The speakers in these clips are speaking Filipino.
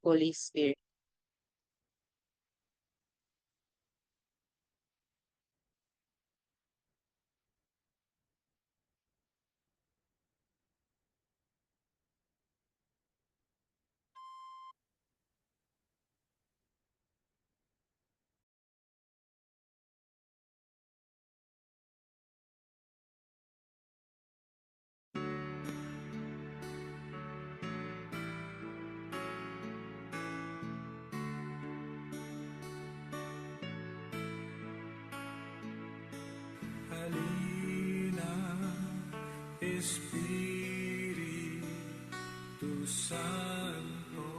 Holy Spirit. Halina, Espiritu Santo,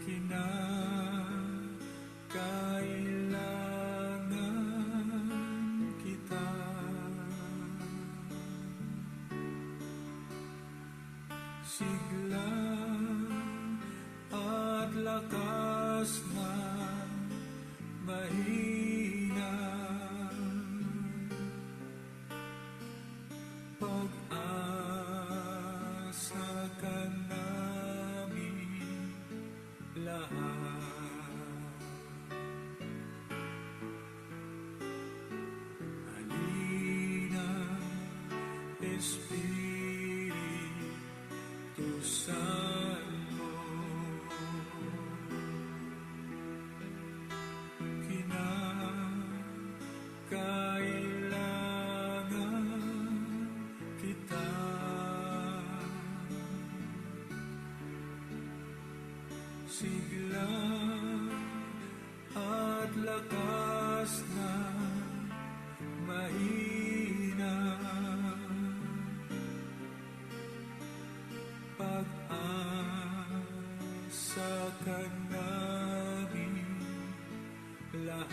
kinakailangan kita. Sigla at lakas ng mahina, pag-asa ka namin lahat. Halina, Espiritu Santo, kinakailangan kita. Sigla at lakas ng mahina, pag-asa ka namin lahat.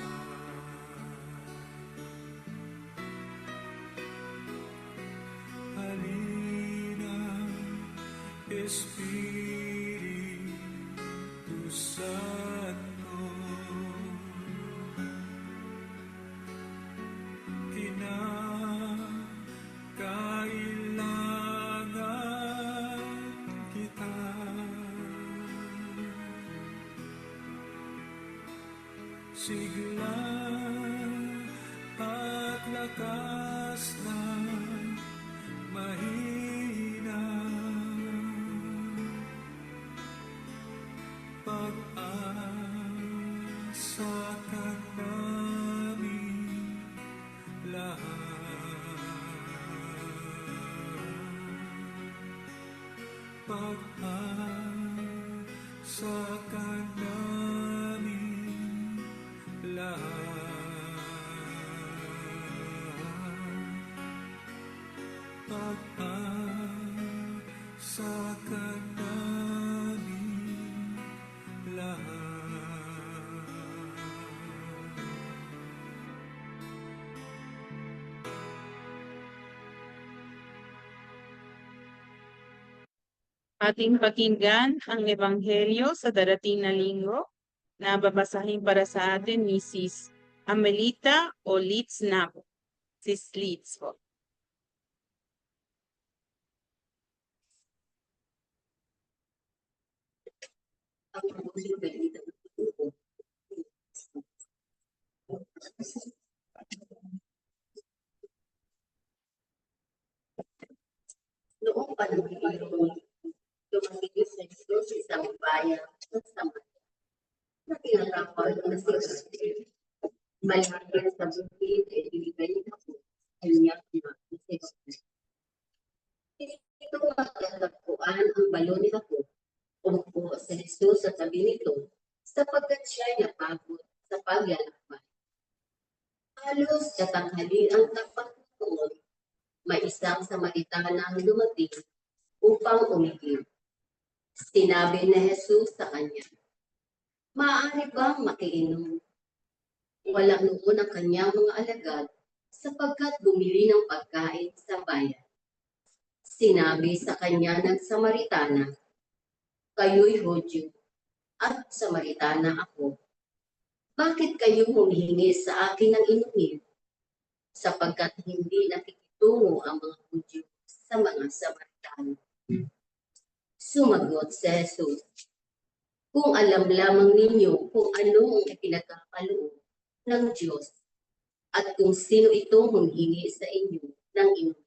Halina, Espiritu Santo, kinakailangan kita. Sigla at lakas ng mahina, pag-asa ka namin lahat. Pag-asa ka namin lahat. Pag-asa ka namin lahat. Ating pakinggan ang Ebanghelyo sa darating na linggo na babasahin para sa atin ni Sis Amelita o Litz Napo. Sis Litz po. Noong panahon ni Panginoon, dumating sa Diyos sa isang bayan ng Samaria na tinatawag na si Jose. Malapit sa bukid ay binigay na po kanyang ina na si Jose. Ito matatagpuan ang balon ni Apo. Umupo sa Jesus sa tabi nito sapagkat siya'y napagod sa paglalakbay. Halos katanghali ang tapat noon, may isang Samaritanang dumating upang umigib. Sinabi ni Jesus sa kanya, "Maaari bang makiinom?" Walang noon ang kanyang mga alagad sapagkat bumili ng pagkain sa bayan. Sinabi sa kanya ng Samaritana, "Kayo'y Hudyo at Samaritana ako. Bakit kayo humihingi sa akin ng inumin? Sapagkat hindi nakikitungo ang mga Hudyo sa mga Samaritano. Sumagot si Jesus, kung alam lamang ninyo kung ano ang ipinagkakaloob ng Diyos at kung sino itong humihingi sa inyo ng inyong.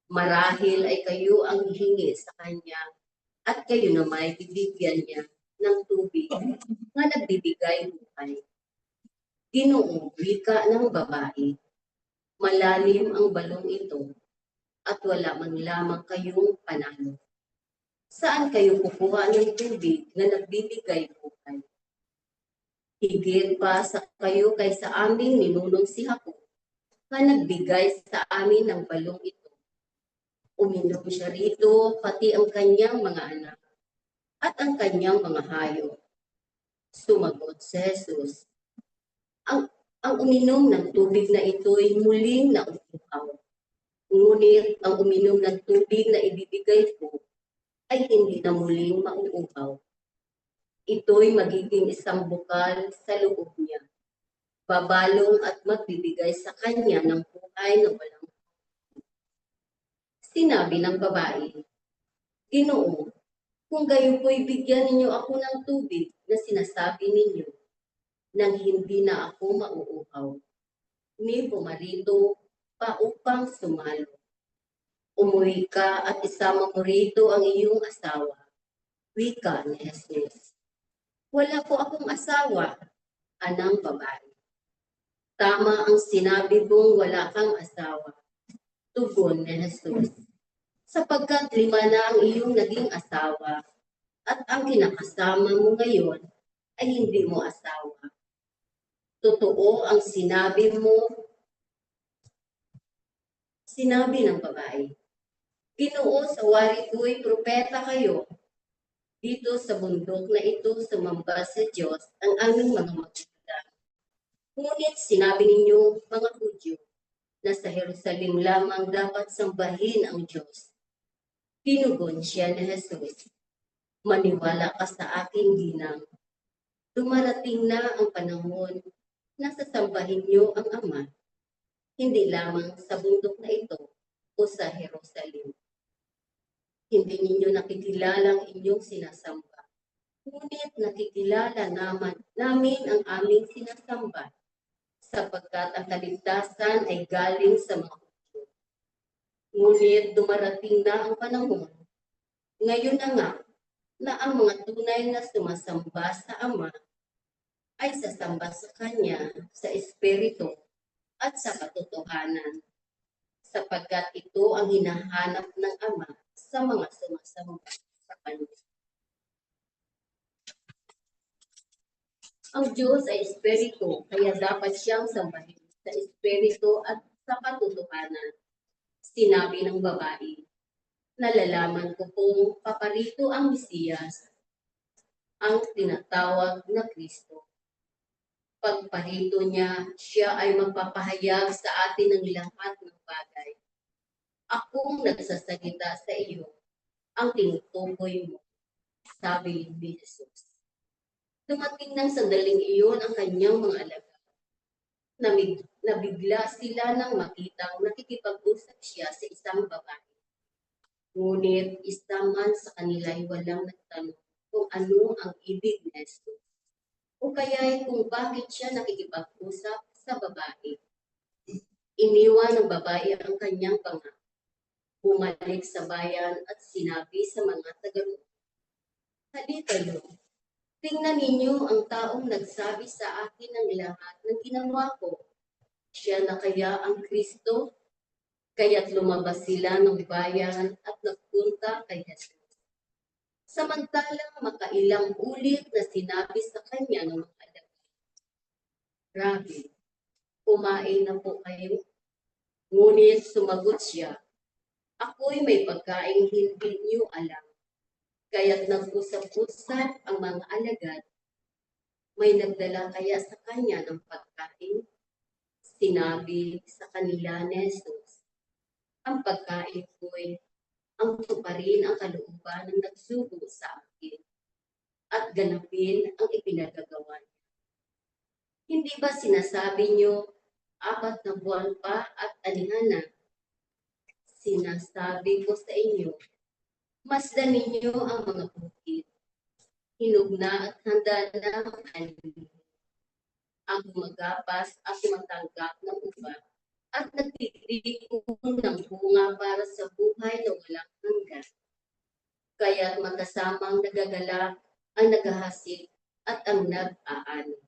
Marahil ay kayo ang hihingi sa Kanya at kayo na may bibigyan niya ng tubig na nagbibigay buhay. Ginoong wika ng babae, malalim ang balong ito at wala man lamang kayong panalo. Saan kayo kukuha ng tubig na nagbibigay buhay? Higit pa sa kayo kaysa aming ninunong si Jacob na nagbigay sa amin ng balong ito. Uminom siya rito pati ang kanyang mga anak at ang kanyang mga hayop. Sumagot si Jesus, ang uminom ng tubig na ito'y muling nauuhaw. Ngunit ang uminom ng tubig na ibibigay ko ay hindi na muling mauuhaw. Ito'y magiging isang bukal sa loob niya. Babalong at magbibigay sa kanya ng buhay na walang. Sinabi ng babae, Ginoo, kung gayon po'y bigyan ninyo ako ng tubig na sinasabi ninyo, nang hindi na ako mauuhaw. Ni pumarito pa upang sumalo. Umuwi ka at isama mo rito ang iyong asawa. Wika ni Jesus. Wala po akong asawa, anang babae. Tama ang sinabi mong wala kang asawa. Tugon ni Jesus. Sapagkat 5 na ang iyong naging asawa at ang kinakasama mo ngayon ay hindi mo asawa. Totoo ang sinabi mo, sinabi ng babae. Ginoo, sa wari ko'y propeta kayo. Dito sa bundok na ito sumamba sa Diyos ang aming mga magulang. Ngunit sinabi ninyo, mga Hudyo, na sa Jerusalem lamang dapat sambahin ang Diyos. Tinugon siya ni Jesus, maniwala ka sa aking ginang. Dumarating na ang panahon na sasambahin niyo ang Ama, hindi lamang sa bundok na ito o sa Jerusalem. Hindi ninyo nakikilala ang inyong sinasamba, ngunit nakikilala namin ang aming sinasamba, sapagkat ang kaligtasan ay galing sa mga Hudyo. Ngunit dumarating na ang panahon, ngayon na nga, na ang mga tunay na sumasamba sa Ama ay sasamba sa Kanya sa Espiritu at sa katotohanan, sapagkat ito ang hinahanap ng Ama sa mga sumasamba sa Kanya. Ang Diyos ay Espiritu, kaya dapat siyang sambahin sa Espiritu at sa katotohanan. Sinabi ng babae, nalalaman ko kung paparito ang Mesiyas, ang tinatawag na Kristo. Pagparito niya, siya ay magpapahayag sa atin ng lahat ng bagay. Akong nagsasalita sa iyo, ang tinutukoy mo, sabi ni Jesus. Dumating ng sandaling iyon ang kanyang mga alagad. Nabigla sila nang makitang nakikipag-usap siya sa isang babae. Ngunit isa man sa kanila ay walang nagtanong kung ano ang ibig ni Jesus, o kaya kung bakit siya nakikipag-usap sa babae. Iniwan ng babae ang kanyang panga, bumalik sa bayan at sinabi sa mga taga-roon, halika kayo, tingnan ninyo ang taong nagsabi sa akin ng lahat ng ginawa ko. Siya na kaya ang Kristo? Kaya't lumabas sila ng bayan at nagpunta kay Jesus. Samantalang makailang ulit na sinabi sa kanya ng mga alagad, Rabi, kumain na po kayo. Ngunit sumagot siya, ako'y may pagkaing hindi niyo alam. Kaya't nag-usap-usap ang mga alagad, may nagdala kaya sa kanya ng pagkain? Sinabi sa kanila ni Jesus, ang pagkain ko'y ang tuparin ang kalooban ng nagsugo sa akin at ganapin ang ipinagagawa niya. Hindi ba sinasabi niyo, 4 na buwan pa at anihan na? Sinasabi ko sa inyo, Masdan ninyo ang mga bukid. Hinog na at handa na ang ani. Ang gumagapas at matanggap ng upa at nagtitirikong ng bunga para sa buhay na walang hanggan. Kaya't magkasamang nagagalak ang naghahasik at ang nag-aani.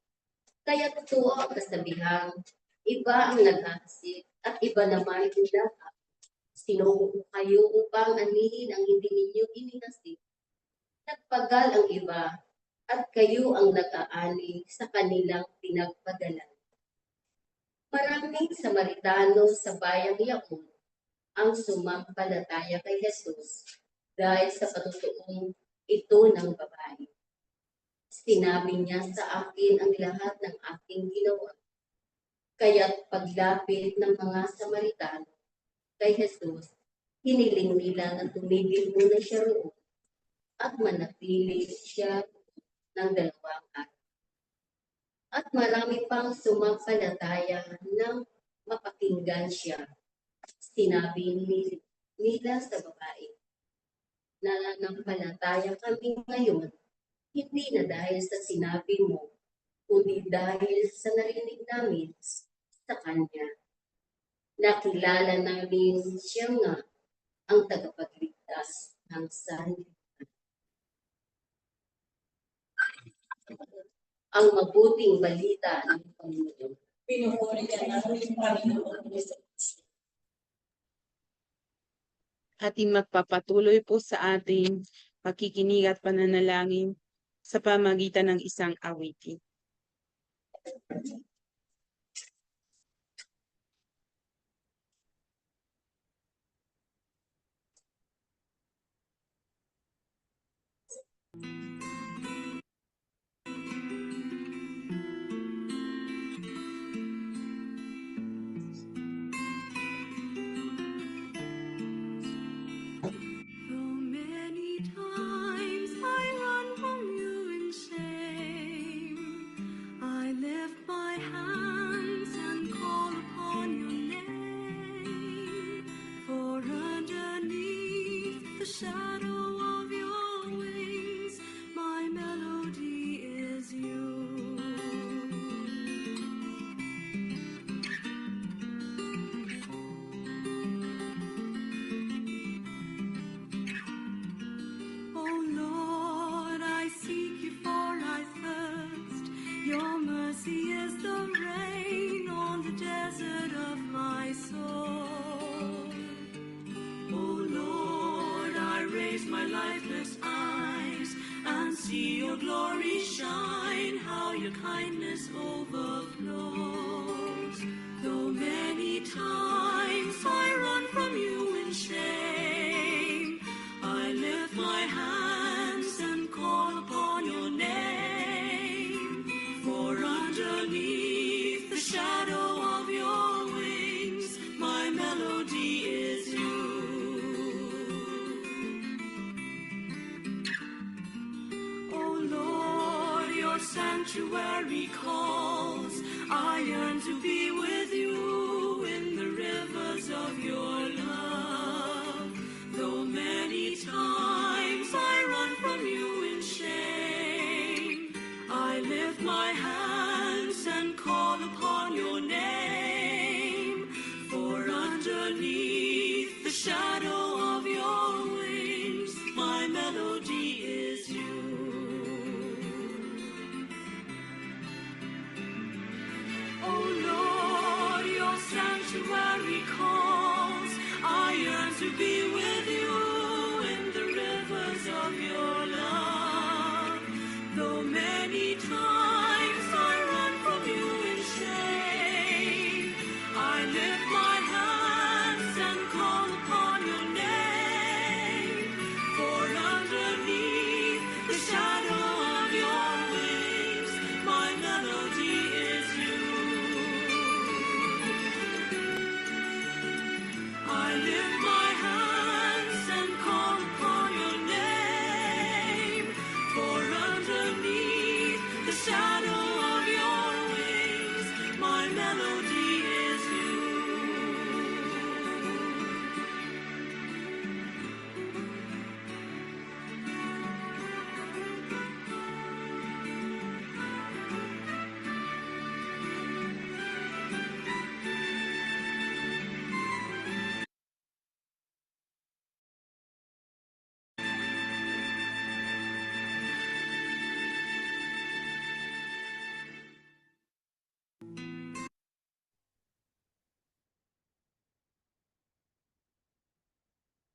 Kaya totoo ang kasabihang, iba ang naghahasik at iba naman ang nag-aani. Sinuko kayo upang anihin ang hindi ninyo inihasik. Nagpagal ang iba at kayo ang nag-aani sa kanilang pinagpagalan. Maraming Samaritano sa bayang Yaon ang sumampalataya kay Jesus dahil sa patutuong ito ng babae. Sinabi niya sa akin ang lahat ng aking ginawa. Kaya't paglapit ng mga Samaritano kay Jesus, hiniling nila na tumigil muna siya roon at manatili siya ng 2 araw. At marami pang sumampalataya nang mapakinggan siya. Sinabi nila sa babae, nananampalataya kami ngayon, hindi na dahil sa sinabi mo, kundi dahil sa narinig namin sa Kanya. Nakilala namin siya nga ang tagapagligtas ng sanlibutan. Ang mabuting balita ng Panginoon. Pinupuri ka namin, Panginoon Hesus. Ating magpapatuloy po sa ating pakikinig at pananalangin sa pamagitan ng isang awitin. Though many times I run from you in shame, I lift my hands and call upon your name. For underneath the shadow of your wings, my melody is you. Oh Lord, I seek you for I thirst. Your mercy is the rain on the desert of my soul. Oh Lord, I raise my lifeless eyes and see your glory shine, how your kindness overflows. Though many times I run from you in shame, I lift my hands and call upon your name. For underneath the shadow of your wings, my melody is you. Oh Lord, your sanctuary calls. I yearn to be with you in the rivers of your love. Though many times I run from you in shame, I lift my hands and call upon your name. For underneath the shadow of your wings, my melody is you. Oh Lord,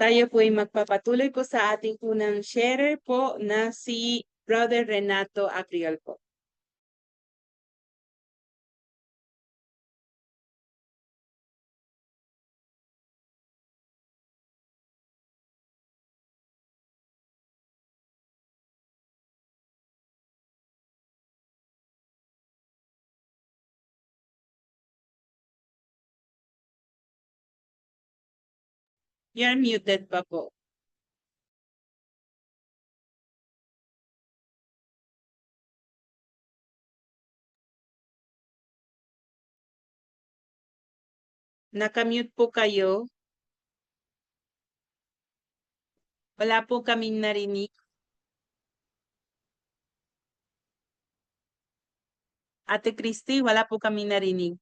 Tayo po ay magpapatuloy po sa ating unang sharer po na si Brother Renato Acriol po. You're muted pa po. Nakamute po kayo. Wala po kaming narinig. Ate Christy, wala po kaming narinig.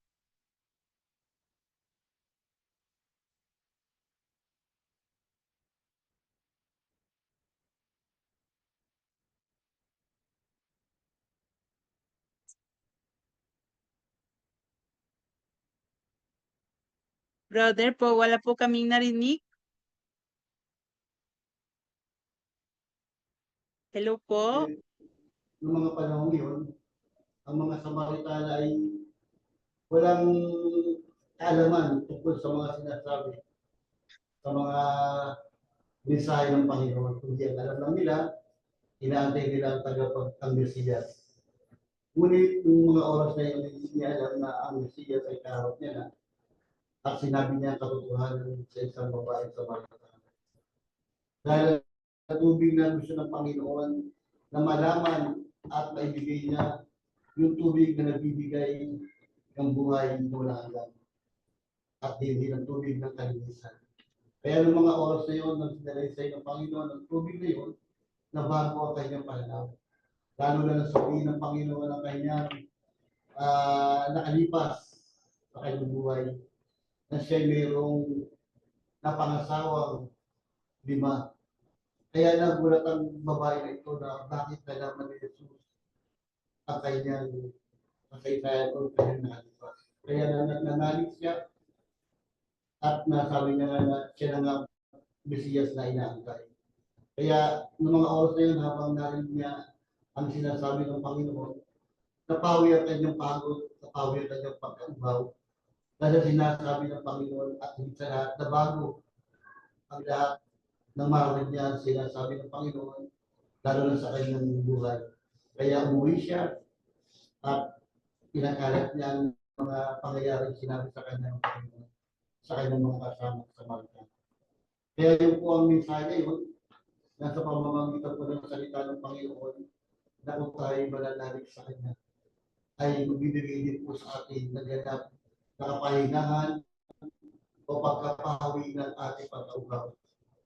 Brother po, wala po kaming narinig. Hello po. Noong mga panahon yun, ang mga Samaritana ay walang kaalaman tungkol sa mga sinasabi, sa mga mensahe ng Panginoon. Kundi ang alam lang nila, inaantay nila ang Mesiyas. Ngunit yung mga oras na yun, hindi niya alam na ang Mesiyas ay kaharap niya na at sinabi niya ang katotohanan sa isang babae sa Samaritana. Dahil sa tubig na gusto ng Panginoon na malaman at maibigay niya yung tubig na nagbibigay ng buhay na walang hanggan at hindi ng tubig ng kalinisan. Kaya ng mga oras na yun, nang sinalaysay ng Panginoon ang tubig na yun, nabago ang kanyang pananaw. Lalo na nasabihin ng Panginoon ang kanyang nakalipas sa kanyang buhay na siya mayroong napangasawang 5. Kaya nagulat ang babae na ito na bakit nalaman ni Jesus ang kanyang kasaysayan o kanyang nakalipas. Kaya nangalit siya at nasabi niya nga na siya na nga Mesiyas na inaantay. Kaya noong mga oras na yun, habang narinig niya ang sinasabi ng Panginoon, napawi ang kanyang pagod, napawi ang kanyang pagkaubaw. Dahil sinasabi ng Panginoon at hindi sa lahat na bago ang lahat ng marinig niya ang sinasabi ng Panginoon, lalo na sa kanyang buhay. Kaya umuwi siya at pinakalat niya ang mga pangyayaring sinabi sa kanya ng Panginoon, sa kanyang mga kasama sa Malta. Kaya yung po ang mensahe yun, nasa pamamagitan po ng salita ng Panginoon, na kung tayo mananalig sa Kanya, ay magbibigay din po sa atin na ganap na kapahingahan o pagkapahawi ng ating pagkaugaw.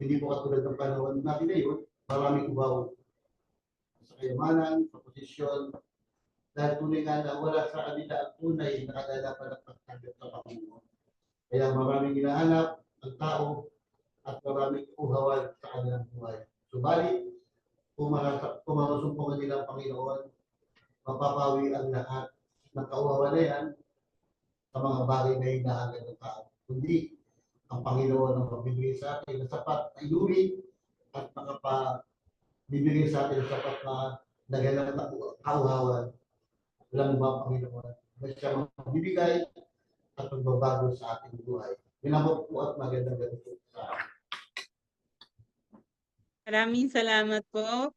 Hindi po katulad ng panahon natin na yun, maraming ubaw sa kayamanan, sa posisyon, dahil tunay nga na wala sa kanila ang tunay na kaganapan ng pagtanggap sa Panginoon. Kaya maraming hinahanap ang tao at maraming uhawan sa kanilang buhay. Subalit, kung marusumpungan nila ang Panginoon, mapapawi ang lahat ng kauhawan na yan sa mga bagay na hinahanap ng tao. Kundi, ang Panginoon ang magbibigay sa atin na sapat na inuwi at makapabibigay sa atin na sapat na naganap na kauhawan. Walang ba ang Panginoon na siya magbibigay at magbabago sa ating buhay. Pinamot po at magandang ganito sa atin. Maraming salamat po.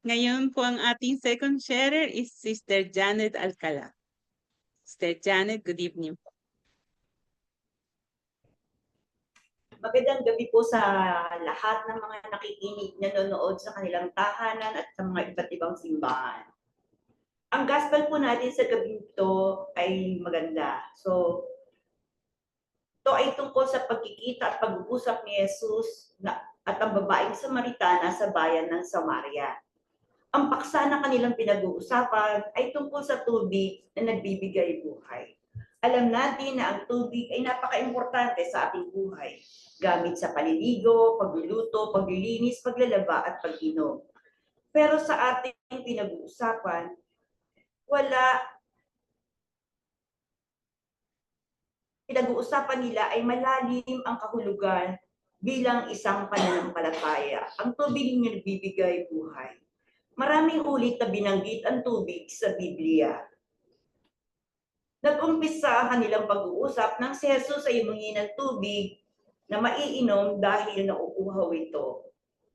Ngayon po ang ating second sharer is Sister Janet Alcala. Sister Janet, good evening po. Magandang gabi po sa lahat ng mga nakikinig, nanonood sa kanilang tahanan at sa mga iba't ibang simbahan. Ang gospel po natin sa gabi ito ay maganda. So, ito ay tungkol sa pagkikita at pag-uusap ni Jesus at ang babaeng Samaritana sa bayan ng Samaria. Ang paksa na kanilang pinag-uusapan ay tungkol sa tubig na nagbibigay buhay. Alam natin na ang tubig ay napaka-importante sa ating buhay, gamit sa paliligo, pagluluto, paglilinis, paglalaba at pag-inom. Pero sa ating pinag-uusapan, pinag-uusapan nila ay malalim ang kahulugan bilang isang pananampalataya. Ang tubig niya nagbibigay buhay. Maraming ulit na binanggit ang tubig sa Biblia. Nag-umpisa ang kanilang pag-uusap nang si Jesus ay humingi ng tubig na maiinom dahil nauuhaw ito.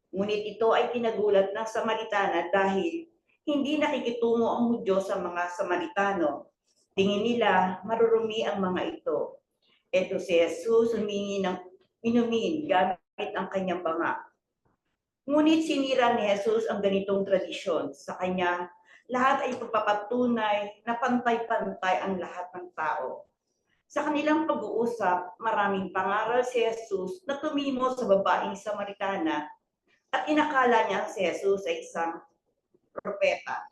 Ngunit ito ay kinagulat ng Samaritana dahil hindi nakikitungo ang Hudyo sa mga Samaritano. Tingin nila marurumi ang mga ito. Ito si Jesus humingi ng inumin gamit ang kanyang banga. Ngunit sinira ni Jesus ang ganitong tradisyon. Sa kanya, lahat ay pagpapatunay na pantay-pantay ang lahat ng tao. Sa kanilang pag-uusap, maraming pangaral si Jesus na tumimo sa babaeng Samaritana at inakala niya si Jesus ay isang propeta.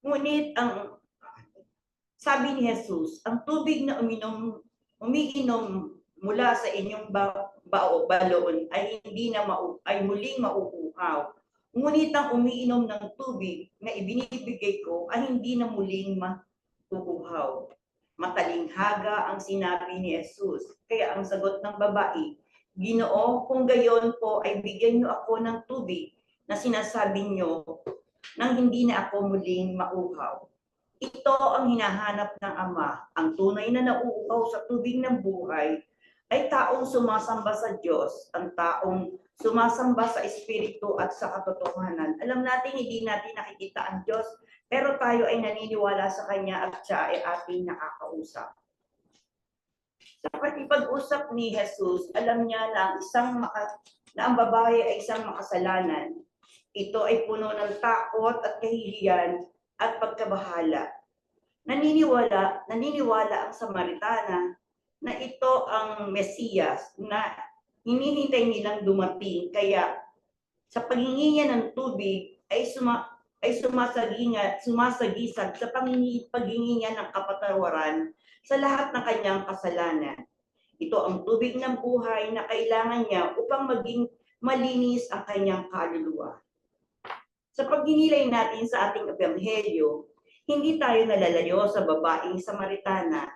Ngunit ang sabi ni Jesus, ang tubig na umiinom mula sa inyong balon ay ay muling mauuhaw. Ngunit ang umiinom ng tubig na ibinibigay ko ay hindi na muling mauuhaw. Matalinghaga ang sinabi ni Jesus. Kaya ang sagot ng babae, Ginoo, kung gayon po ay bigyan niyo ako ng tubig na sinasabi niyo nang hindi na ako muling mauhaw. Ito ang hinahanap ng Ama. Ang tunay na nauuhaw sa tubig ng buhay ay taong sumasamba sa Diyos, ang taong sumasamba sa Espiritu at sa katotohanan. Alam natin, hindi natin nakikita ang Diyos, pero tayo ay naniniwala sa Kanya at siya ay ating nakakausap. Sa pag-usap ni Jesus, alam niya na ang babae ay isang makasalanan. Ito ay puno ng takot at kahihiyan at pagkabahala. Naniniwala ang Samaritana na ito ang Mesiyas na hinihintay nilang dumating. Kaya sa paghingi niya ng tubig ay sumasagisag sa paghingi niya ng kapatawaran sa lahat ng kanyang kasalanan. Ito ang tubig ng buhay na kailangan niya upang maging malinis ang kanyang kaluluwa. Sa paghinilay natin sa ating ebanghelyo, hindi tayo nalalayo sa babaeng Samaritana.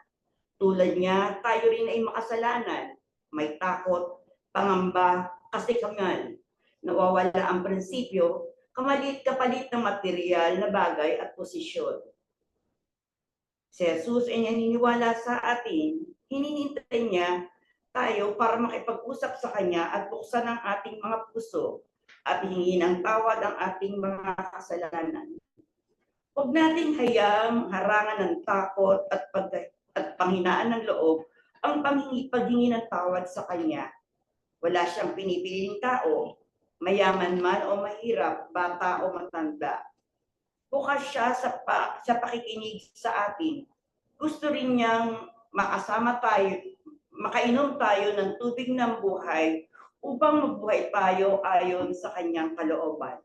Tulad niya, tayo rin ay makasalanan, may takot, pangamba, kasikaman, nawawala ang prinsipyo, kapalit ng material na bagay at posisyon. Si Jesus ay naniniwala sa atin, hinihintay niya tayo para makipag-usap sa Kanya at buksan ang ating mga puso at hingin ng tawad ang ating mga kasalanan. Huwag nating hayaang harangan ng takot at panghinaan ng loob ang paghingi ng tawad sa Kanya. Wala siyang pinipiling tao, mayaman man o mahirap, bata o matanda. Bukas siya sa pakikinig sa atin. Gusto rin niyang makainom tayo ng tubig ng buhay upang mabuhay tayo ayon sa Kanyang kalooban.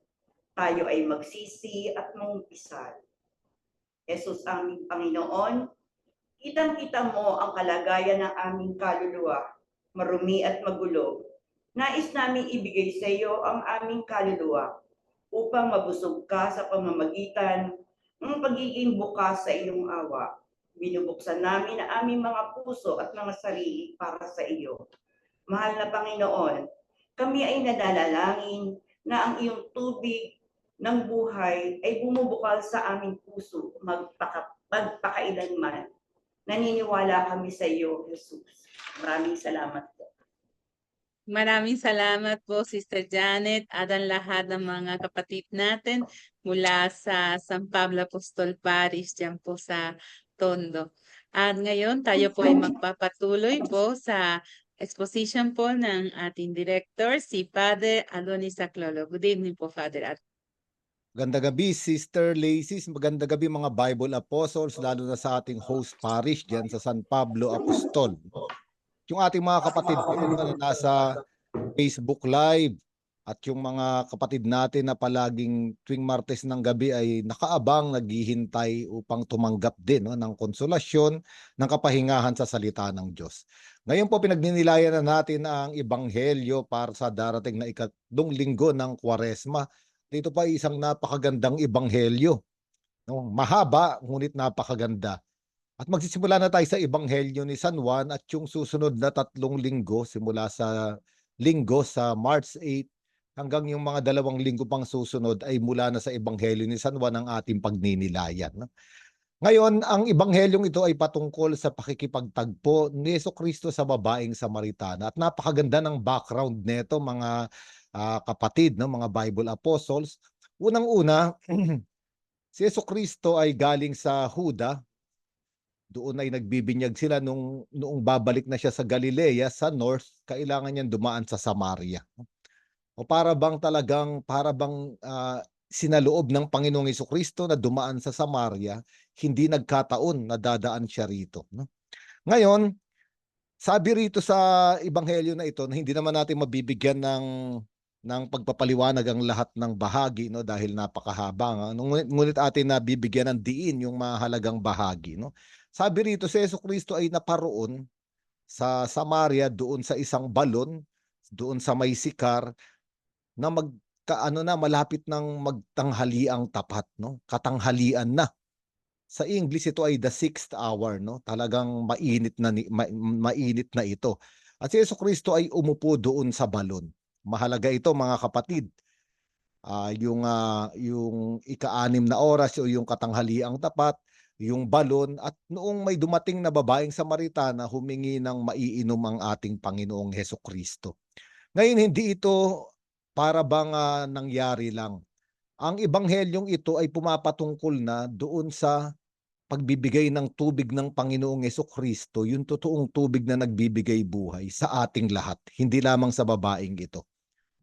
Tayo ay magsisi at mangumpisal. Jesus aming Panginoon, kitang-kita mo ang kalagayan ng aming kaluluwa, marumi at magulo. Nais namin ibigay sa iyo ang aming kaluluwa upang mabusog ka sa pamamagitan ng pagiging bukas sa iyong awa. Binubuksan namin ang aming mga puso at mga sarili para sa iyo. Mahal na Panginoon, kami ay nadalalangin na ang iyong tubig ng buhay ay bumubukal sa aming puso magpakailanman. Naniniwala kami sa iyo, Jesus. Maraming salamat po. Maraming salamat po, Sister Janet, at ang lahat ng mga kapatid natin mula sa San Pablo Apostol Parish dyan po sa Tondo. At ngayon tayo po ay magpapatuloy po sa exposition po ng ating director, si Father Adonis Aclolo. Good evening po, Father. Magandang gabi, Sister Lacey. Magandang gabi mga Bible Apostles, lalo na sa ating host parish dyan sa San Pablo Apostol. Yung ating mga kapatid na nasa Facebook Live at yung mga kapatid natin na palaging tuwing Martes ng gabi ay nakaabang, naghihintay upang tumanggap din ng konsolasyon, ng kapahingahan sa salita ng Diyos. Ngayon po pinagninilayan na natin ang Ebanghelyo para sa darating na ikatlong linggo ng Kwaresma. Dito pa isang napakagandang ebanghelyo. No? Mahaba, ngunit napakaganda. At magsisimula na tayo sa Ebanghelyo ni San Juan at yung susunod na 3 linggo simula sa linggo sa March 8 hanggang yung mga 2 linggo pang susunod ay mula na sa Ebanghelyo ni San Juan ang ating pagninilayan. Ngayon, ang Ebanghelyong ito ay patungkol sa pakikipagtagpo ni Jesucristo sa babaeng Samaritana. At napakaganda ng background nito mga kapatid, no, mga Bible apostles. Unang-una, si Jesucristo ay galing sa Huda. Doon ay nagbibinyag sila noong babalik na siya sa Galilea, sa north, kailangan niyang dumaan sa Samaria. O para bang sinaloob ng Panginoong Jesucristo na dumaan sa Samaria, hindi nagkataon na dadaan siya rito. No? Ngayon, sabi rito sa Ebanghelyo na ito na hindi naman natin mabibigyan ng pagpapaliwanag ang lahat ng bahagi, no, dahil napakahaba. Ngunit atin na bibigyan ng diin yung mahalagang bahagi. No? Sabi rito, si Jesucristo ay naparoon sa Samaria doon sa isang balon, doon sa may Sikar, na malapit ng magtanghaliang tapat, no? Katanghalian na. Sa English ito ay the 6th hour, no? Talagang mainit na ito. At si Jesucristo ay umupo doon sa balon. Mahalaga ito mga kapatid. Yung ika-6 na oras o yung katanghaliang tapat, yung balon, at noong may dumating na babaeng Samaritana, humingi ng maiinom ang ating Panginoong Jesucristo. Ngayon, hindi ito para bang nangyari lang. Ang Ebanghelyong ito ay pumapatungkol na doon sa pagbibigay ng tubig ng Panginoong Jesucristo, yung totoong tubig na nagbibigay buhay sa ating lahat, hindi lamang sa babaeng ito.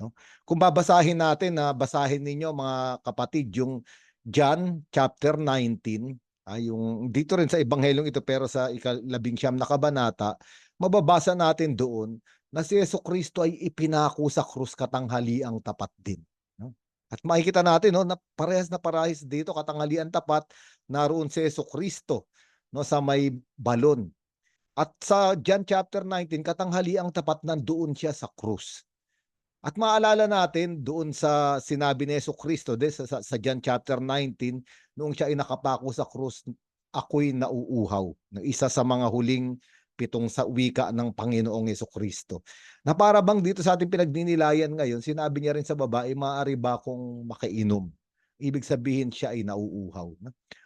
No? Kung babasahin natin, basahin ninyo mga kapatid, yung John chapter 19, yung dito rin sa Ebanghelyong ito pero sa 19 na kabanata, mababasa natin doon na si Jesucristo ay ipinako sa krus katanghaliang tapat din. No? At makikita natin, no, na parehas dito, katanghaliang tapat, naroon si Jesucristo, no, sa may balon. At sa John chapter 19, katanghaliang tapat, nandoon siya sa krus. At maalala natin doon sa sinabi ni Jesucristo sa John chapter 19, noong siya ay nakapako sa krus, ako'y nauuhaw. Isa sa mga huling 7 sa wika ng Panginoong Jesucristo. Na para bang dito sa ating pinagninilayan ngayon, sinabi niya rin sa babae, maaari ba akong makainom? Ibig sabihin siya ay nauuhaw.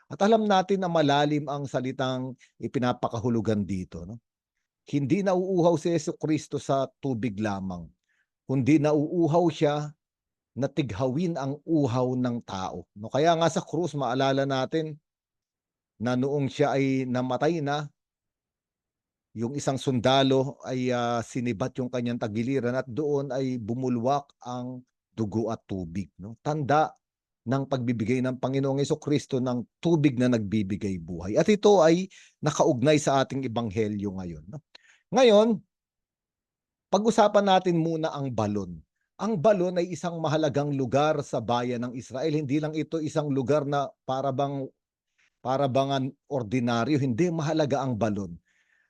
At alam natin na malalim ang salitang ipinapakahulugan dito. No? Hindi nauuhaw si Jesucristo sa tubig lamang, kundi nauuhaw siya na tighawin ang uhaw ng tao. No, kaya nga sa krus, maalala natin na noong siya ay namatay na, yung isang sundalo ay sinibat yung kanyang tagiliran at doon ay bumulwak ang dugo at tubig. No? Tanda ng pagbibigay ng Panginoong Jesucristo ng tubig na nagbibigay buhay. At ito ay nakaugnay sa ating Ebanghelyo ngayon. No? Ngayon, pag-usapan natin muna ang balon. Ang balon ay isang mahalagang lugar sa bayan ng Israel. Hindi lang ito isang lugar na para bang ordinaryo. Hindi, mahalaga ang balon.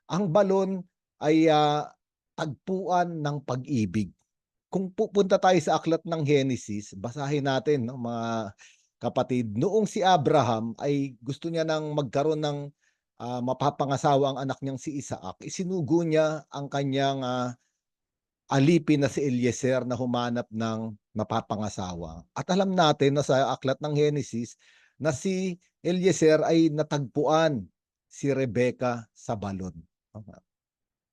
Ang balon ay tagpuan ng pag-ibig. Kung pupunta tayo sa aklat ng Genesis, basahin natin, no, mga kapatid, noong si Abraham ay gusto niya nang magkaroon ng mapapangasawa ang anak niyang si Isaac, isinugo niya ang kanyang alipin na si Eliezer na humanap ng mapapangasawa. At alam natin na sa aklat ng Genesis na si Eliezer ay natagpuan si Rebecca sa balon.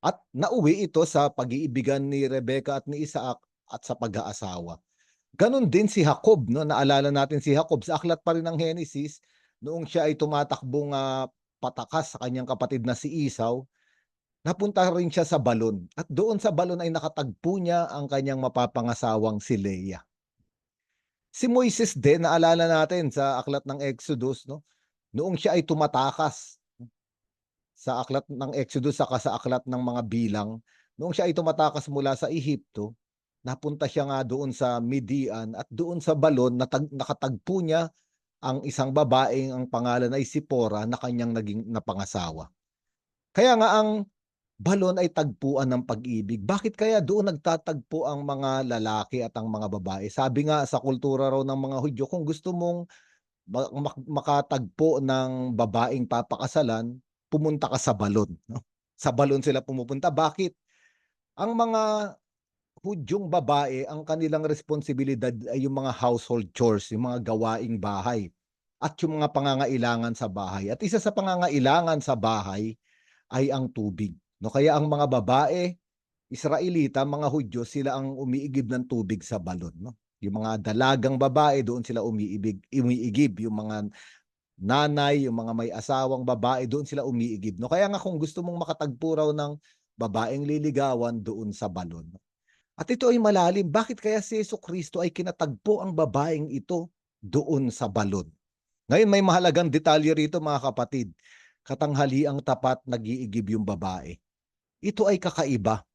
At nauwi ito sa pag-iibigan ni Rebecca at ni Isaac at sa pag-aasawa. Ganon din si Jacob, no? Naalala natin si Jacob sa aklat pa rin ng Genesis, noong siya ay tumatakbong patakas sa kanyang kapatid na si Esau, napunta rin siya sa balon. At doon sa balon ay nakatagpo niya ang kanyang mapapangasawang si Leah. Si Moises din, naalala natin sa aklat ng Exodus, no? Noong siya ay tumatakas sa aklat ng Exodus saka sa aklat ng mga bilang, noong siya ay tumatakas mula sa Ehipto, napunta siya nga doon sa Midian at doon sa balon nakatagpo niya ang isang babaeng ang pangalan ay Sipora na kanyang naging napangasawa. Kaya nga ang balon ay tagpuan ng pag-ibig. Bakit kaya doon nagtatagpo ang mga lalaki at ang mga babae? Sabi nga sa kultura raw ng mga Hudyo, kung gusto mong makatagpo ng babaeng papakasalan, pumunta ka sa balon. No? Sa balon sila pumupunta. Bakit? Ang mga Hudyong babae, ang kanilang responsibilidad ay yung mga household chores, yung mga gawaing bahay at yung mga pangangailangan sa bahay. At isa sa pangangailangan sa bahay ay ang tubig. No, kaya ang mga babae, Israelita, mga Hudyo, sila ang umiigib ng tubig sa balon. No? Yung mga dalagang babae, doon sila umiigib. Yung mga nanay, yung mga may asawang babae, doon sila umiigib. No? Kaya nga kung gusto mong makatagpo raw ng babaeng liligawan, doon sa balon. At ito ay malalim. Bakit kaya si Jesucristo ay kinatagpo ang babaeng ito doon sa balon? Ngayon may mahalagang detalye rito mga kapatid. Katanghaliang tapat nag-iigib yung babae. Ito ay kakaiba.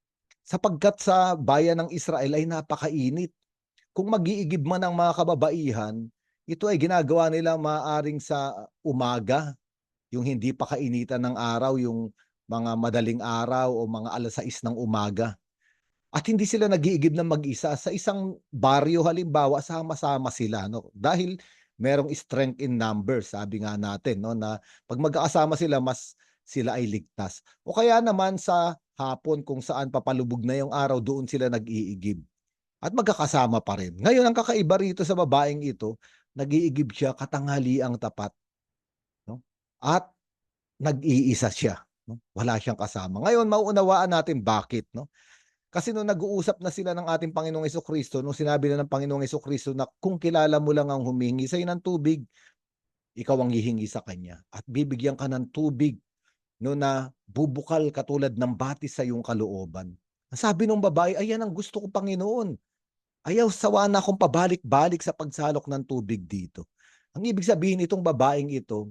Sapagkat sa bayan ng Israel ay napakainit. Kung mag-iigib man ang mga kababaihan, ito ay ginagawa nila maaring sa umaga, yung hindi pa kainitan ng araw, yung mga madaling araw o mga 6:00 ng umaga. At hindi sila nag-iigib ng mag-isa. Sa isang baryo halimbawa, sama-sama sila. No? Dahil merong strength in numbers, sabi nga natin, no? Na pag magkakasama sila, mas sila ay ligtas. O kaya naman sa hapon kung saan papalubog na yung araw, doon sila nag-iigib. At magkakasama pa rin. Ngayon, ang kakaiba rito sa babaeng ito, nag-iigib siya katanghaliang tapat. No? At nag-iisa siya. No? Wala siyang kasama. Ngayon, mauunawaan natin bakit. No? Kasi nung nag-uusap na sila ng ating Panginoong Jesucristo, nung sinabi na ng Panginoong Jesucristo na kung kilala mo lang ang humingi sa'yo ng tubig, ikaw ang hihingi sa Kanya. At bibigyan ka ng tubig no, na bubukal katulad ng batis sa iyong kalooban. Ang sabi ng babae, ayan ang gusto ko, Panginoon. Ayaw sawa na akong pabalik-balik sa pagsalok ng tubig dito. Ang ibig sabihin itong babaeng ito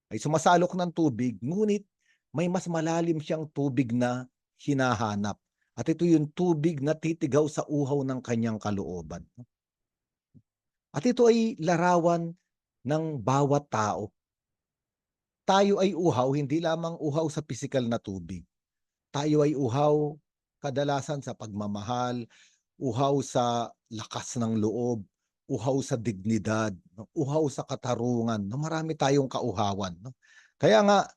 ay sumasalok ng tubig, ngunit may mas malalim siyang tubig na hinahanap. At ito yung tubig na titigaw sa uhaw ng kanyang kalooban. At ito ay larawan ng bawat tao. Tayo ay uhaw, hindi lamang uhaw sa pisikal na tubig. Tayo ay uhaw kadalasan sa pagmamahal, uhaw sa lakas ng loob, uhaw sa dignidad, uhaw sa katarungan. Marami tayong kauhawan. Kaya nga,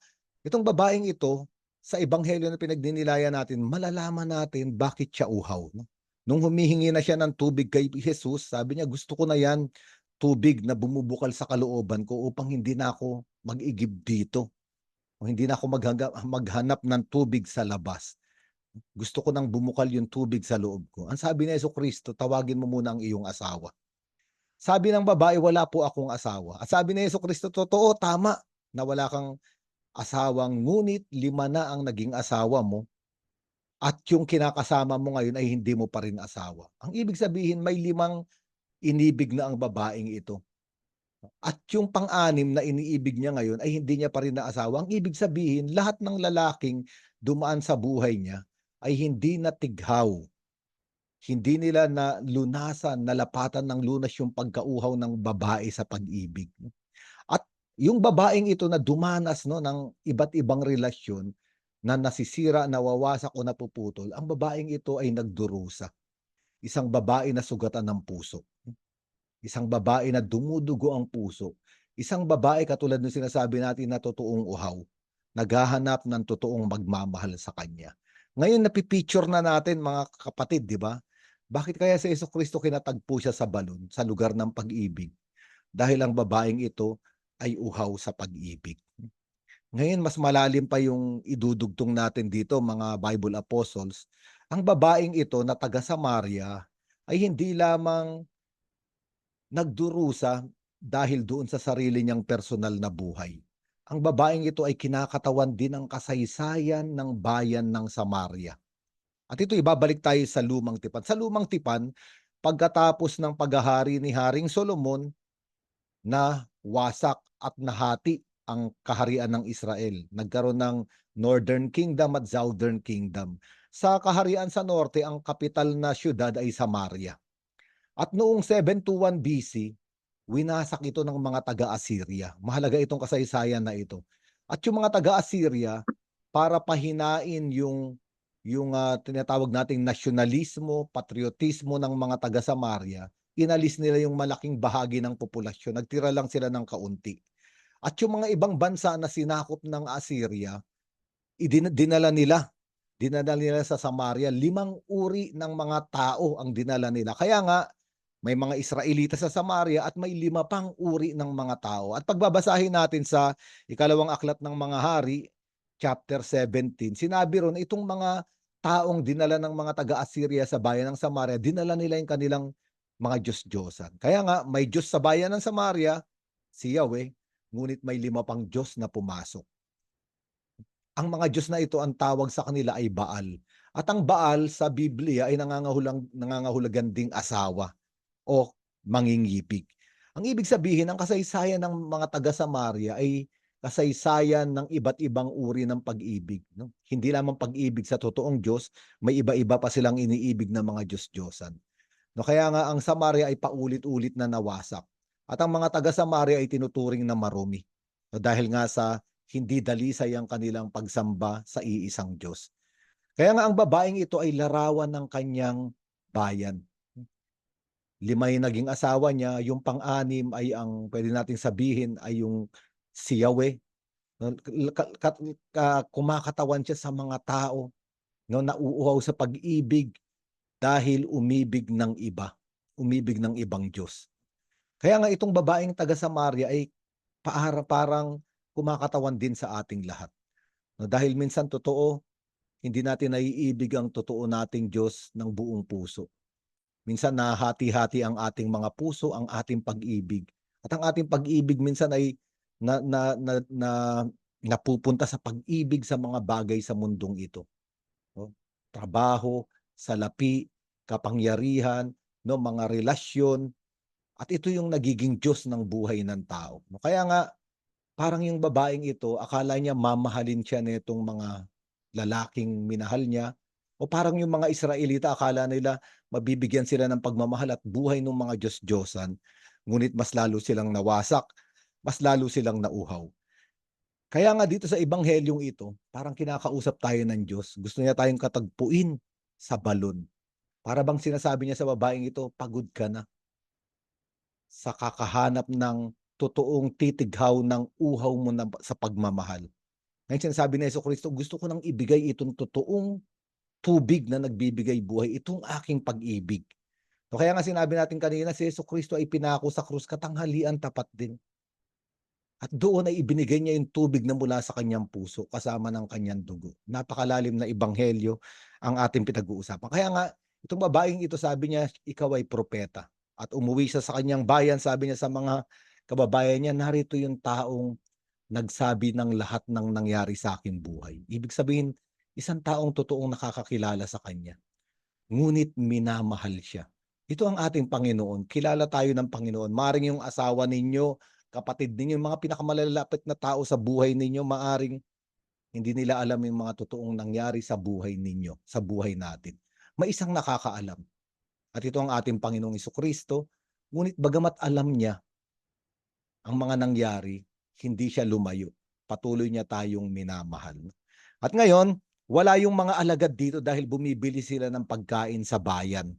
itong babaeng ito, sa ebanghelyo na pinagdinilayan natin, malalaman natin bakit siya uhaw. No? Nung humihingi na siya ng tubig kay Jesus, sabi niya, gusto ko na yan, tubig na bumubukal sa kalooban ko upang hindi na ako mag-igib dito. O hindi na ako maghanap ng tubig sa labas. Gusto ko nang bumukal yung tubig sa loob ko. Ang sabi ni Jesucristo, tawagin mo muna ang iyong asawa. Sabi ng babae, wala po akong asawa. At sabi ni Jesucristo, totoo, tama, na wala kang asawang, ngunit 5 na ang naging asawa mo at yung kinakasama mo ngayon ay hindi mo pa rin asawa. Ang ibig sabihin, may 5 inibig na ang babaeng ito. At yung pang-6 na iniibig niya ngayon ay hindi niya pa rin na asawa. Ang ibig sabihin, lahat ng lalaking dumaan sa buhay niya ay hindi natighaw. Hindi nila na lunasan, nalapatan ng lunas yung pagkauhaw ng babae sa pag-ibig. Yung babaeng ito na dumanas no, ng iba't ibang relasyon na nasisira, nawawasak o napuputol, ang babaeng ito ay nagdurusa. Isang babae na sugatan ng puso. Isang babae na dumudugo ang puso. Isang babae katulad ng sinasabi natin na totoong uhaw. Naghahanap ng totoong magmamahal sa Kanya. Ngayon napipicture na natin mga kapatid, di ba? Bakit kaya si Jesucristo kinatagpo siya sa balon, sa lugar ng pag-ibig? Dahil ang babaeng ito ay uhaw sa pag-ibig. Ngayon, mas malalim pa yung idudugtong natin dito, mga Bible Apostles. Ang babaeng ito na taga Samaria ay hindi lamang nagdurusa dahil doon sa sarili niyang personal na buhay. Ang babaeng ito ay kinakatawan din ng kasaysayan ng bayan ng Samaria. At ito ibabalik tayo sa Lumang Tipan. Sa Lumang Tipan, pagkatapos ng paghahari ni Haring Solomon, na wasak at nahati ang kaharian ng Israel. Nagkaroon ng Northern Kingdom at Southern Kingdom. Sa kaharian sa norte, ang kapital na syudad ay Samaria. At noong 721 BC, winasak ito ng mga taga-Assyria. Mahalaga itong kasaysayan na ito. At yung mga taga-Assyria, para pahinain yung tinatawag nating nasyonalismo, patriotismo ng mga taga-Samaria, inalis nila yung malaking bahagi ng populasyon. Nagtira lang sila ng kaunti. At yung mga ibang bansa na sinakop ng Assyria, dinala nila sa Samaria. 5 uri ng mga tao ang dinala nila. Kaya nga, may mga Israelita sa Samaria at may 5 pang uri ng mga tao. At pagbabasahin natin sa ikalawang aklat ng mga hari, chapter 17, sinabi ron itong mga taong dinala ng mga taga-Assyria sa bayan ng Samaria, dinala nila yung kanilang mga Diyos-Diyosan. Kaya nga, may Diyos sa bayan ng Samaria, si Yahweh, ngunit may 5 pang Diyos na pumasok. Ang mga Diyos na ito, ang tawag sa kanila ay Baal. At ang Baal sa Biblia ay nangangahulugan ding asawa o mangingibig. Ang ibig sabihin, ang kasaysayan ng mga taga-Samaria ay kasaysayan ng iba't ibang uri ng pag-ibig. No? Hindi lamang pag-ibig sa totoong Diyos, may iba-iba pa silang iniibig na mga Diyos-Diyosan. No, kaya nga ang Samaria ay paulit-ulit na nawasak. At ang mga taga-Samaria ay tinuturing na marumi. No, dahil nga sa hindi dalisay ang kanilang pagsamba sa iisang Diyos. Kaya nga ang babaeng ito ay larawan ng kanyang bayan. 5 yung naging asawa niya, yung pang-6 ay ang pwede nating sabihin ay yung si Yahweh. Kumakatawan siya sa mga tao, no, nauuhaw sa pag-ibig dahil umibig ng iba, umibig ng ibang Diyos. Kaya nga itong babaeng taga Samaria ay parang kumakatawan din sa ating lahat. No, dahil minsan totoo, hindi natin naiibig ang totoo nating Diyos ng buong puso. Minsan nahati-hati ang ating mga puso, ang ating pag-ibig. At ang ating pag-ibig minsan ay napupunta sa pag-ibig sa mga bagay sa mundong ito. No? Trabaho, salapi, kapangyarihan, no, mga relasyon. At ito yung nagiging Diyos ng buhay ng tao. No? Kaya nga, parang yung babaeng ito, akala niya mamahalin siya nitong mga lalaking minahal niya. O parang yung mga Israelita, akala nila mabibigyan sila ng pagmamahal at buhay ng mga Diyos-Diyosan. Ngunit mas lalo silang nawasak, mas lalo silang nauhaw. Kaya nga dito sa ebanghelyong ito, parang kinakausap tayo ng Diyos. Gusto niya tayong katagpuin sa balon. Para bang sinasabi niya sa babaeng ito, pagod ka na sa kakahanap ng totoong titighaw ng uhaw mo na sa pagmamahal. Ngayon sinasabi ni Jesucristo, gusto ko nang ibigay itong totoong tubig na nagbibigay buhay, itong aking pag-ibig. So kaya nga sinabi natin kanina, si Jesucristo ay pinako sa krus, katanghalian tapat din. At doon ay ibinigay niya yung tubig na mula sa kanyang puso, kasama ng kanyang dugo. Napakalalim na ebanghelyo ang ating pinag-uusapan. Kaya nga, itong babaeng ito, sabi niya, ikaw ay propeta. At umuwi siya sa kanyang bayan, sabi niya sa mga kababayan niya, narito yung taong nagsabi ng lahat ng nangyari sa aking buhay. Ibig sabihin, isang taong totoong nakakakilala sa kanya. Ngunit minamahal siya. Ito ang ating Panginoon. Kilala tayo ng Panginoon. Maaring yung asawa ninyo, kapatid ninyo, yung mga pinakamalalapit na tao sa buhay ninyo, maaring hindi nila alam yung mga totoong nangyari sa buhay ninyo, sa buhay natin. May isang nakakaalam. At ito ang ating Panginoong Jesucristo. Ngunit bagamat alam niya ang mga nangyari, hindi siya lumayo. Patuloy niya tayong minamahal. At ngayon, wala yung mga alagad dito dahil bumibili sila ng pagkain sa bayan.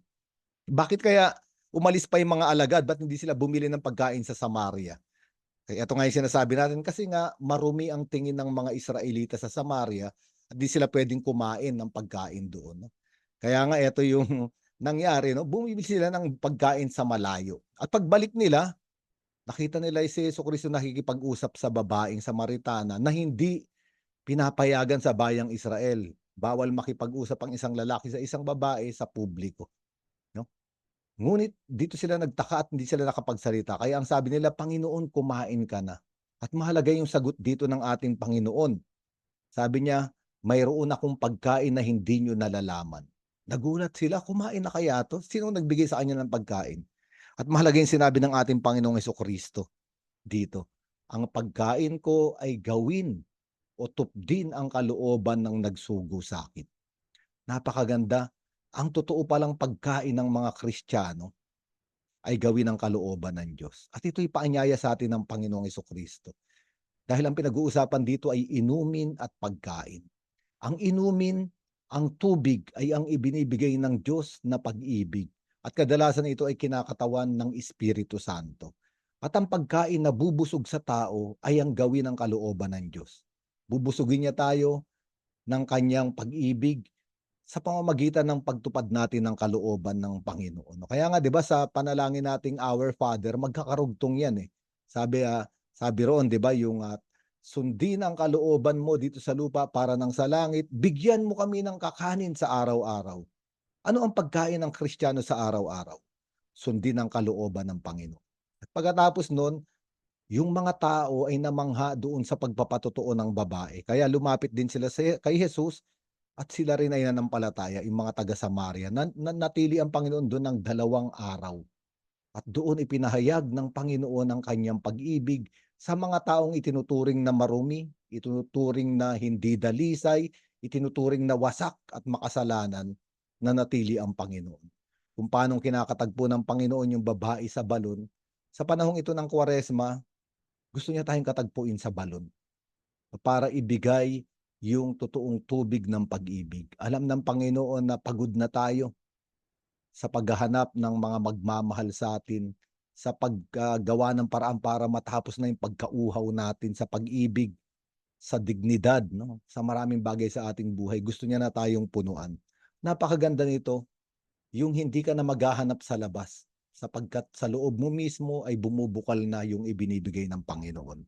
Bakit kaya umalis pa yung mga alagad? Ba't hindi sila bumili ng pagkain sa Samaria? Kaya ito nga yung sinasabi natin kasi nga marumi ang tingin ng mga Israelita sa Samaria at di sila pwedeng kumain ng pagkain doon. Kaya nga ito yung nangyari, no? Bumibili sila ng pagkain sa malayo. At pagbalik nila, nakita nila si Jesucristo nakikipag-usap sa babaeng Samaritana na hindi pinapayagan sa bayang Israel. Bawal makipag-usap ang isang lalaki sa isang babae sa publiko. No? Ngunit dito sila nagtaka at hindi sila nakapagsalita. Kaya ang sabi nila, Panginoon, kumain ka na. At mahalaga yung sagot dito ng ating Panginoon. Sabi niya, mayroon akong pagkain na hindi nyo nalalaman. Nagulat sila, kumain na kaya to? Sino nagbigay sa kanya ng pagkain? At mahalaga yung sinabi ng ating Panginoong Jesucristo dito. Ang pagkain ko ay gawin o tupdin ang kalooban ng nagsugo sa akin. Napakaganda. Ang totoo palang pagkain ng mga Kristiyano ay gawin ang kalooban ng Diyos. At ito'y paanyaya sa atin ng Panginoong Jesucristo. Dahil ang pinag-uusapan dito ay inumin at pagkain. Ang inumin, ang tubig ay ang ibinibigay ng Diyos na pag-ibig. At kadalasan ito ay kinakatawan ng Espiritu Santo. At ang pagkain na bubusog sa tao ay ang gawin ng kalooban ng Diyos. Bubusugin niya tayo ng kanyang pag-ibig sa pamamagitan ng pagtupad natin ng kalooban ng Panginoon. Kaya nga 'di ba sa panalangin nating Our Father, magkakarugtong 'yan eh. Sabi roon 'di ba yung sundin ang kalooban mo dito sa lupa para ng sa langit, bigyan mo kami ng kakanin sa araw-araw. Ano ang pagkain ng Kristiyano sa araw-araw? Sundin ang kalooban ng Panginoon. At pagkatapos nun, yung mga tao ay namangha doon sa pagpapatotoo ng babae. Kaya lumapit din sila kay Jesus at sila rin ay nanampalataya, yung mga taga-Samaria. Natili ang Panginoon doon ng 2 araw. At doon ipinahayag ng Panginoon ang kanyang pag-ibig sa mga taong itinuturing na marumi, itinuturing na hindi dalisay, itinuturing na wasak at makasalanan, na natili ang Panginoon. Kung paanong kinakatagpo ng Panginoon yung babae sa balon, sa panahong ito ng Kwaresma, gusto niya tayong katagpuin sa balon para ibigay yung totoong tubig ng pag-ibig. Alam ng Panginoon na pagod na tayo sa paghahanap ng mga magmamahal sa atin, sa paggawa ng paraan para matapos na yung pagkauhaw natin sa pag-ibig, sa dignidad, no? Sa maraming bagay sa ating buhay. Gusto niya na tayong punuan. Napakaganda nito, yung hindi ka na maghahanap sa labas, sapagkat sa loob mo mismo ay bumubukal na yung ibinibigay ng Panginoon.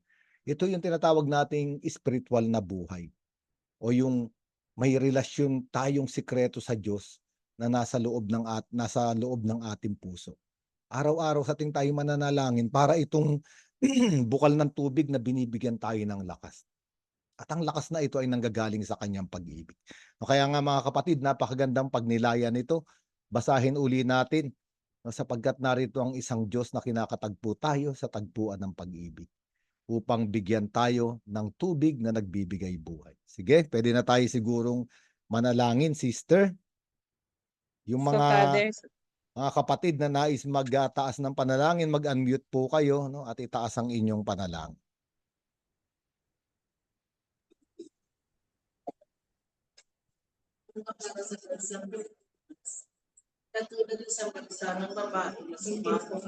Ito yung tinatawag nating spiritual na buhay, o yung may relasyon tayong sikreto sa Diyos na nasa loob ng ating puso. Araw-araw sa ating tayo mananalangin para itong bukal ng tubig na binibigyan tayo ng lakas. At ang lakas na ito ay nanggagaling sa kanyang pag-ibig. Kaya nga mga kapatid, napakagandang pagnilaya nito. Basahin uli natin, sapagkat narito ang isang Diyos na kinakatagpo tayo sa tagpuan ng pag-ibig, upang bigyan tayo ng tubig na nagbibigay buhay. Sige, pwede na tayo sigurong manalangin, sister. Yung So, Father, mga kapatid na nais magtaas ng panalangin, mag-unmute po kayo, no, at itaas ang inyong panalangin. Katulad sa bansa ng babae na sumasok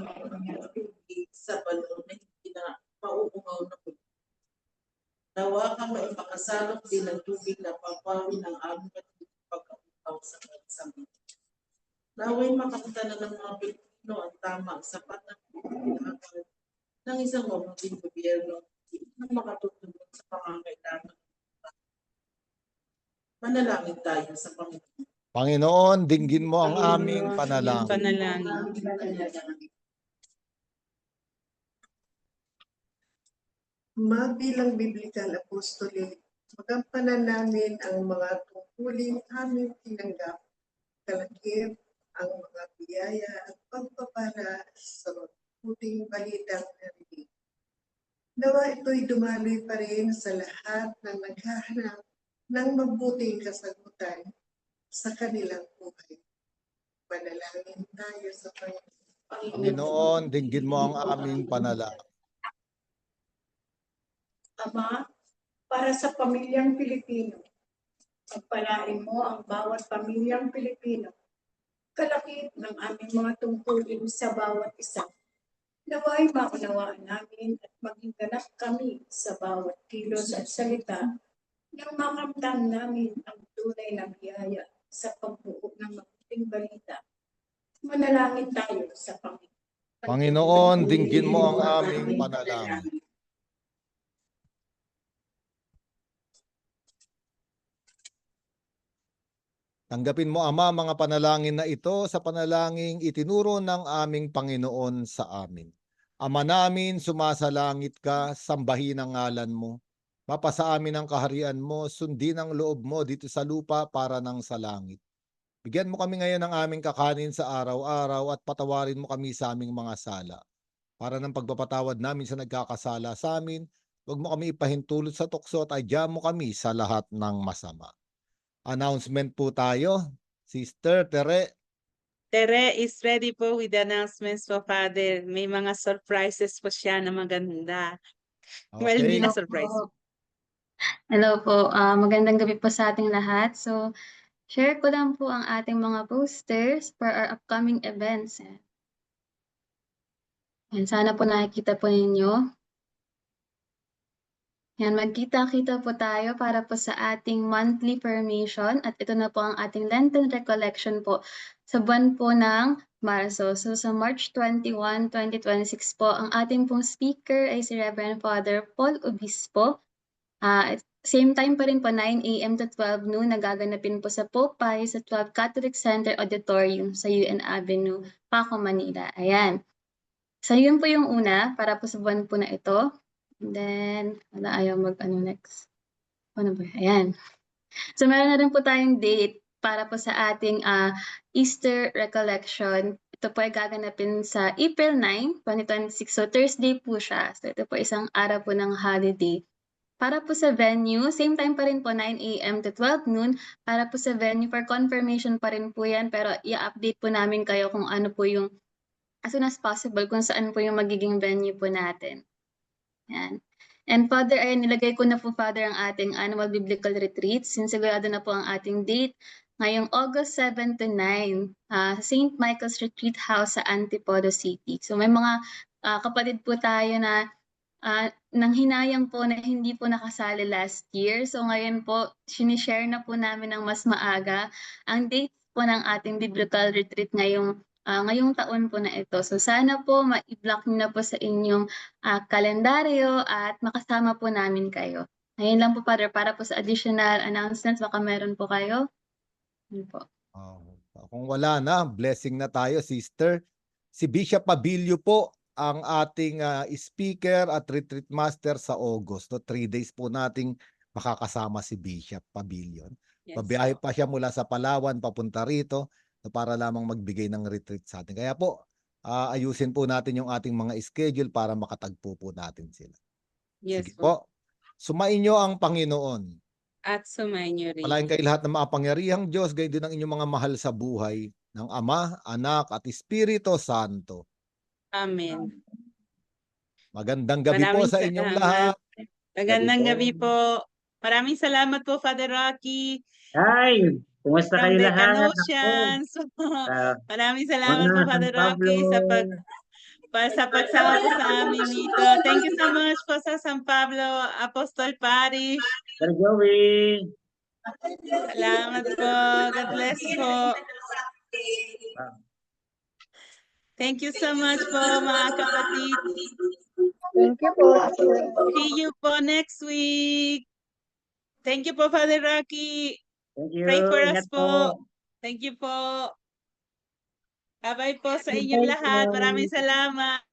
sa balon na hindi na mauungaw na puno. Nawa ka maipakasalok din ng tubig na papawi ng aming pagkaupaw sa bansa. Naway makakita na ng mga Pilipino ang tamang sapat na pagkakal ng isang mabuting gobyerno na makatutulong sa pangangailangan. Manalangin tayo sa Panginoon. Panginoon, dinggin mo ang aming panalangin. Bilang Biblical Apostolate, magampanan namin ang mga tungkuling aming tinanggap, kalakip ang mga biyaya at pagpapala sa mabuting balitang narinig. Nawa ito'y dumaloy pa rin sa lahat ng naghahanap ng mabuting kasagutan sa kanilang buhay. Manalangin tayo sa Panginoon. Panginoon, dinggin mo ang aming panalangin. Ama, para sa pamilyang Pilipino, pagpalain mo ang bawat pamilyang Pilipino, kalakip ng aming mga tungkulin sa bawat isa. Naway maunawaan namin at maging ganap kami sa bawat kilos at salita nang makamtan namin ang tunay na biyaya sa pagbuo ng mabuting balita. Manalangin tayo sa Panginoon. Panginoon, dinggin mo ang aming panalangin. Tanggapin mo, Ama, mga panalangin na ito sa panalangin itinuro ng aming Panginoon sa amin. Ama namin, sumasalangit ka, sambahin ang ngalan mo. Mapasa amin ang kaharian mo, sundin ang loob mo dito sa lupa para ng sa langit. Bigyan mo kami ngayon ng aming kakanin sa araw-araw at patawarin mo kami sa aming mga sala. Para ng pagpapatawad namin sa nagkakasala sa amin, huwag mo kami ipahintulot sa tukso at adyan mo kami sa lahat ng masama. Announcement po tayo. Sister Tere. Tere is ready po with the announcements po, Father. May mga surprises po siya na maganda. Well, hindi na surprise. Hello po, magandang gabi po sa ating lahat. So, share ko lang po ang ating mga posters for our upcoming events. And sana po nakikita po ninyo. Yan, magkita-kita po tayo para po sa ating monthly formation at ito na po ang ating Lenten recollection po sa buwan po ng Marso. So sa March 21, 2026 po, ang ating pong speaker ay si Reverend Father Paul Obispo. Same time pa rin po, 9 a.m. to 12 noon, nagaganapin po sa Popeye sa 12 Catholic Center Auditorium sa UN Avenue, Paco, Manila. Ayan. So yun po yung una para po sa buwan po na ito. And then, ayaw next. Ano ba? Ayan. So meron na rin po tayong date para po sa ating Easter recollection. Ito po ay gaganapin sa April 9, 2026. So Thursday po siya. So ito po isang araw po ng holiday. Para po sa venue, same time pa rin po, 9 a.m. to 12 noon. Para po sa venue, for confirmation pa rin po yan. Pero i-update po namin kayo kung ano po yung, as soon as possible, kung saan po yung magiging venue po natin. Yan. And Father, ay nilagay ko na po, Father, ang ating annual biblical retreat. Sinsigurado na po ang ating date ngayong August 7 to 9, St. Michael's Retreat House sa Antipodo City. So may mga kapatid po tayo na nanghinayang po na hindi po nakasali last year. So ngayon po, sinishare na po namin ng mas maaga ang date po ng ating biblical retreat ngayong taon po na ito. So sana po ma-block nyo na po sa inyong kalendaryo at makasama po namin kayo. Ngayon lang po, Father, para po sa additional announcements, baka meron po kayo. Yun po. Kung wala na, blessing na tayo, sister. Si Bishop Pabilio po ang ating speaker at retreat master sa August. 3 days po nating makakasama si Bishop Pabilio. Yes, Pabiyahe po. pa siya mula sa Palawan papunta rito para lamang magbigay ng retreat sa atin. Kaya po, ayusin po natin yung ating mga schedule para makatagpo po natin sila. Yes Sige po. Sumainyo ang Panginoon. At sumainyo rin. Palain kayo lahat ng makapangyarihang Diyos, gayon din ang inyong mga mahal sa buhay ng Ama, Anak at Espiritu Santo. Amen. Magandang gabi po sa inyong lahat. Magandang gabi po. Maraming salamat po, Father Rocky. Hi! Kumusta From kayo the lahat? Canossians. Maraming salamat po, Father San Rocky, Pablo. sa pagsama po sa amin dito. Thank you so much po sa San Pablo Apostol Parish. Sir Joey. Salamat po. God bless po. Thank you so much po, mga kapatid. Thank you po. See you po next week. Thank you po, Father Rocky. Thank you. Pray for us Ingat po. Thank you po. Bye-bye po sa inyong lahat. Maraming salamat.